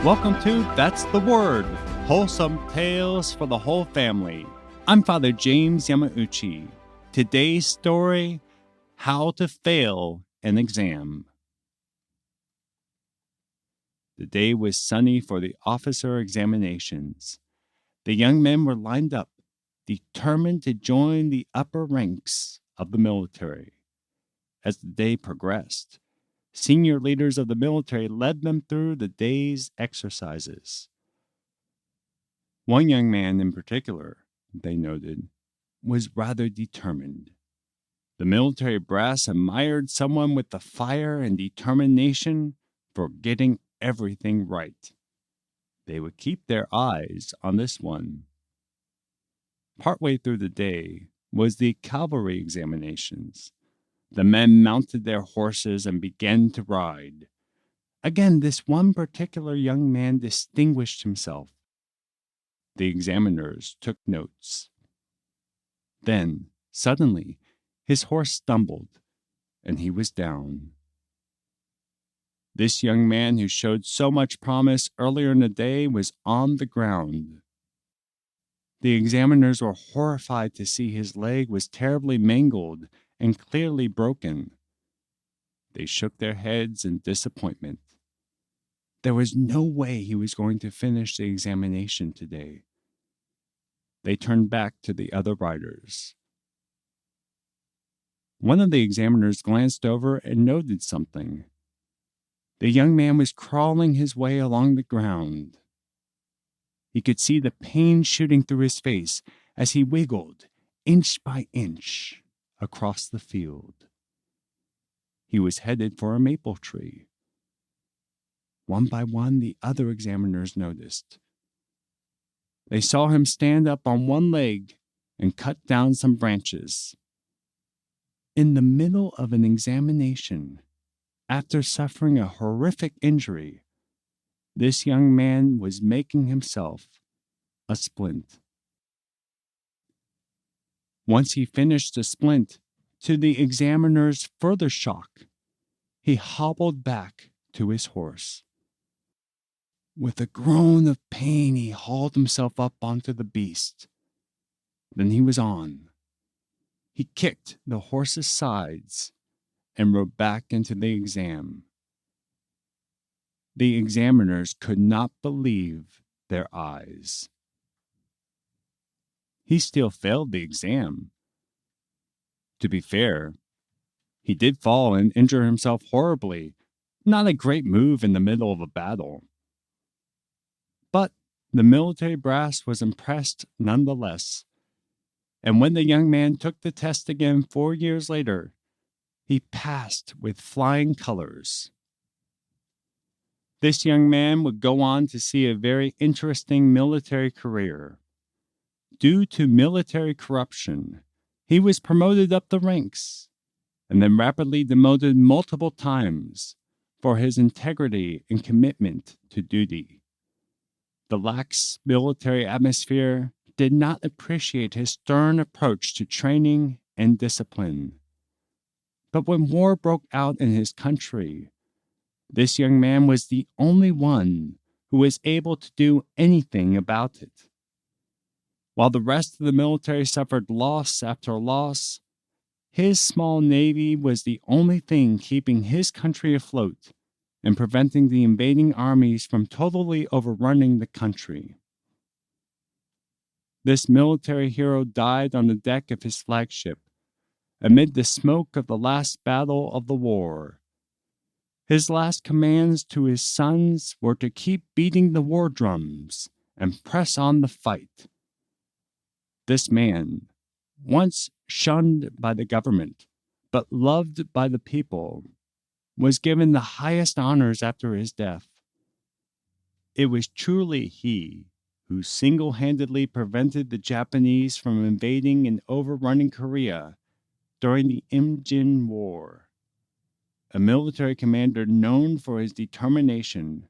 Welcome to That's the Word, wholesome tales for the whole family. I'm Father James Yamauchi. Today's story, How to Fail an Exam. The day was sunny for the officer examinations. The young men were lined up, determined to join the upper ranks of the military. As the day progressed, senior leaders of the military led them through the day's exercises. One young man in particular, they noted, was rather determined. The military brass admired someone with the fire and determination for getting everything right. They would keep their eyes on this one. Partway through the day was the cavalry examinations. The men mounted their horses and began to ride. Again, this one particular young man distinguished himself. The examiners took notes. Then, suddenly, his horse stumbled, and he was down. This young man who showed so much promise earlier in the day was on the ground. The examiners were horrified to see his leg was terribly mangled and clearly broken. They shook their heads in disappointment. There was no way he was going to finish the examination today. They turned back to the other riders. One of the examiners glanced over and noted something. The young man was crawling his way along the ground. He could see the pain shooting through his face as he wiggled, inch by inch, across the field. He was headed for a maple tree. One by one, the other examiners noticed. They saw him stand up on one leg and cut down some branches. In the middle of an examination, after suffering a horrific injury, this young man was making himself a splint. Once he finished the splint, to the examiner's further shock, he hobbled back to his horse. With a groan of pain, he hauled himself up onto the beast. Then he was on. He kicked the horse's sides and rode back into the exam. The examiners could not believe their eyes. He still failed the exam. To be fair, he did fall and injure himself horribly. Not a great move in the middle of a battle. But the military brass was impressed nonetheless. And when the young man took the test again 4 years later, he passed with flying colors. This young man would go on to see a very interesting military career. Due to military corruption, he was promoted up the ranks and then rapidly demoted multiple times for his integrity and commitment to duty. The lax military atmosphere did not appreciate his stern approach to training and discipline. But when war broke out in his country, this young man was the only one who was able to do anything about it. While the rest of the military suffered loss after loss, his small navy was the only thing keeping his country afloat and preventing the invading armies from totally overrunning the country. This military hero died on the deck of his flagship, amid the smoke of the last battle of the war. His last commands to his sons were to keep beating the war drums and press on the fight. This man, once shunned by the government, but loved by the people, was given the highest honors after his death. It was truly he who single-handedly prevented the Japanese from invading and overrunning Korea during the Imjin War. A military commander known for his determination,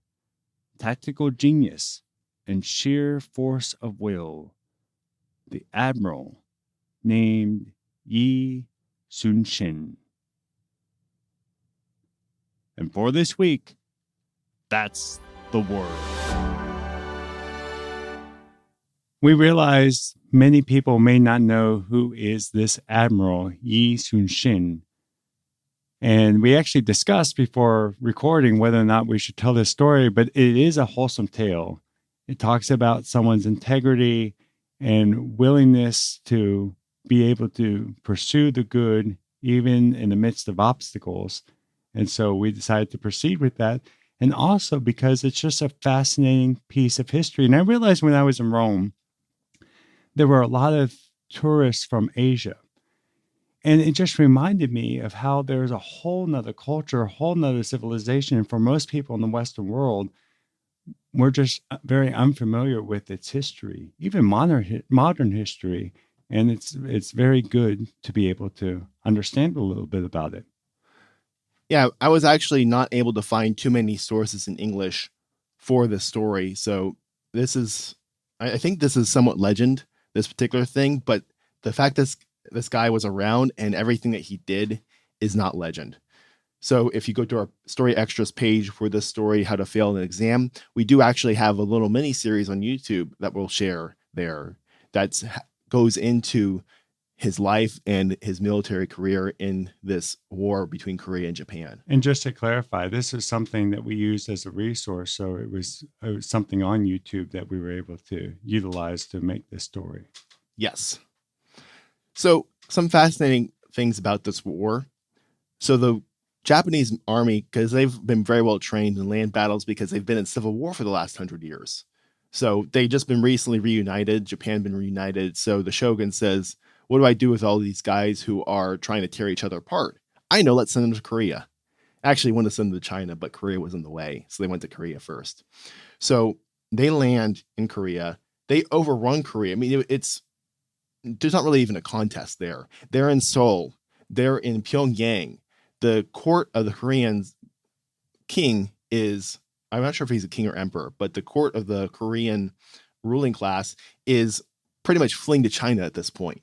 tactical genius, and sheer force of will. The admiral named Yi Sun-shin. And for this week, that's the word. We realize many people may not know who is this Admiral Yi Sun-shin. And we actually discussed before recording whether or not we should tell this story, but it is a wholesome tale. It talks about someone's integrity and willingness to be able to pursue the good, even in the midst of obstacles. And so we decided to proceed with that. And also because it's just a fascinating piece of history. And I realized when I was in Rome, there were a lot of tourists from Asia. And it just reminded me of how there's a whole nother culture, a whole nother civilization. And for most people in the Western world, we're just very unfamiliar with its history, even modern history. And it's very good to be able to understand a little bit about it. Yeah, I was actually not able to find too many sources in English for this story. So I think this is somewhat legend, this particular thing, but the fact that this guy was around and everything that he did is not legend. So if you go to our story extras page for this story, How to Fail an Exam, we do actually have a little mini series on YouTube that we'll share there that goes into his life and his military career in this war between Korea and Japan. And just to clarify, this is something that we used as a resource. So it was something on YouTube that we were able to utilize to make this story. Yes. So some fascinating things about this war. So the Japanese army, because they've been very well trained in land battles because they've been in civil war for the last 100 years. So they just been recently reunited. Japan been reunited. So the shogun says, what do I do with all these guys who are trying to tear each other apart? I know, let's send them to Korea. Actually, wanted to send them to China, but Korea was in the way. So they went to Korea first. So they land in Korea. They overrun Korea. I mean, there's not really even a contest there. They're in Seoul. They're in Pyongyang. The court of the Korean king is, I'm not sure if he's a king or emperor, but the court of the Korean ruling class is pretty much fleeing to China at this point.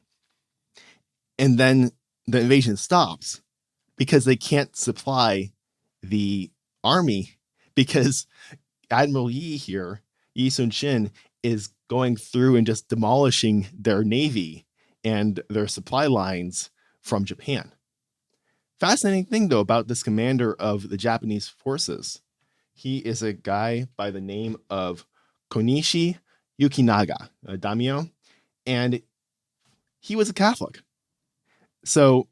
And then the invasion stops because they can't supply the army because Admiral Yi here, Yi Sun-shin, is going through and just demolishing their navy and their supply lines from Japan. Fascinating thing, though, about this commander of the Japanese forces. He is a guy by the name of Konishi Yukinaga, a daimyo, and he was a Catholic. So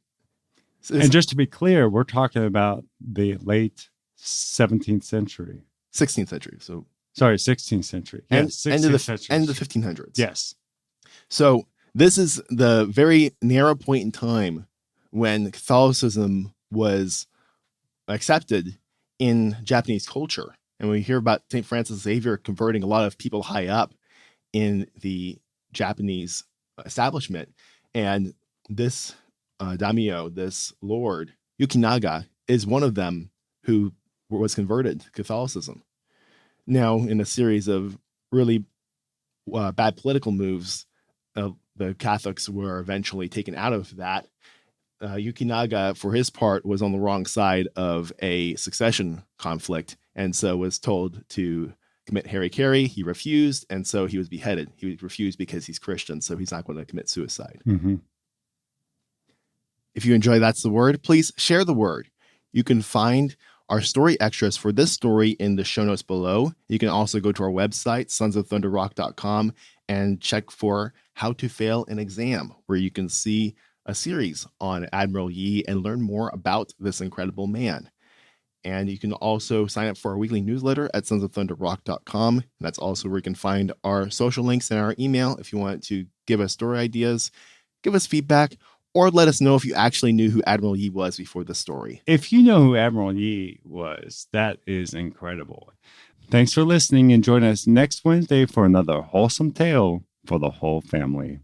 and just to be clear, we're talking about the late 17th century. 16th century. So sorry, 16th century. Yes, end of the 1500s. Yes. So this is the very narrow point in time when Catholicism was accepted in Japanese culture. And we hear about St. Francis Xavier converting a lot of people high up in the Japanese establishment. And this daimyo, this lord, Yukinaga, is one of them who was converted to Catholicism. Now, in a series of really bad political moves, the Catholics were eventually taken out of that. Yukinaga, for his part, was on the wrong side of a succession conflict, and so was told to commit harikari. He refused, and so he was beheaded. He refused because he's Christian, so he's not going to commit suicide. Mm-hmm. If you enjoy That's the Word, please share the word. You can find our story extras for this story in the show notes below. You can also go to our website, sonsofthunderrock.com, and check for How to Fail an Exam, where you can see a series on Admiral Yi and learn more about this incredible man. And you can also sign up for our weekly newsletter at sonsofthunderrock.com. And that's also where you can find our social links and our email if you want to give us story ideas, give us feedback, or let us know if you actually knew who Admiral Yi was before the story. If you know who Admiral Yi was, that is incredible. Thanks for listening, and join us next Wednesday for another wholesome tale for the whole family.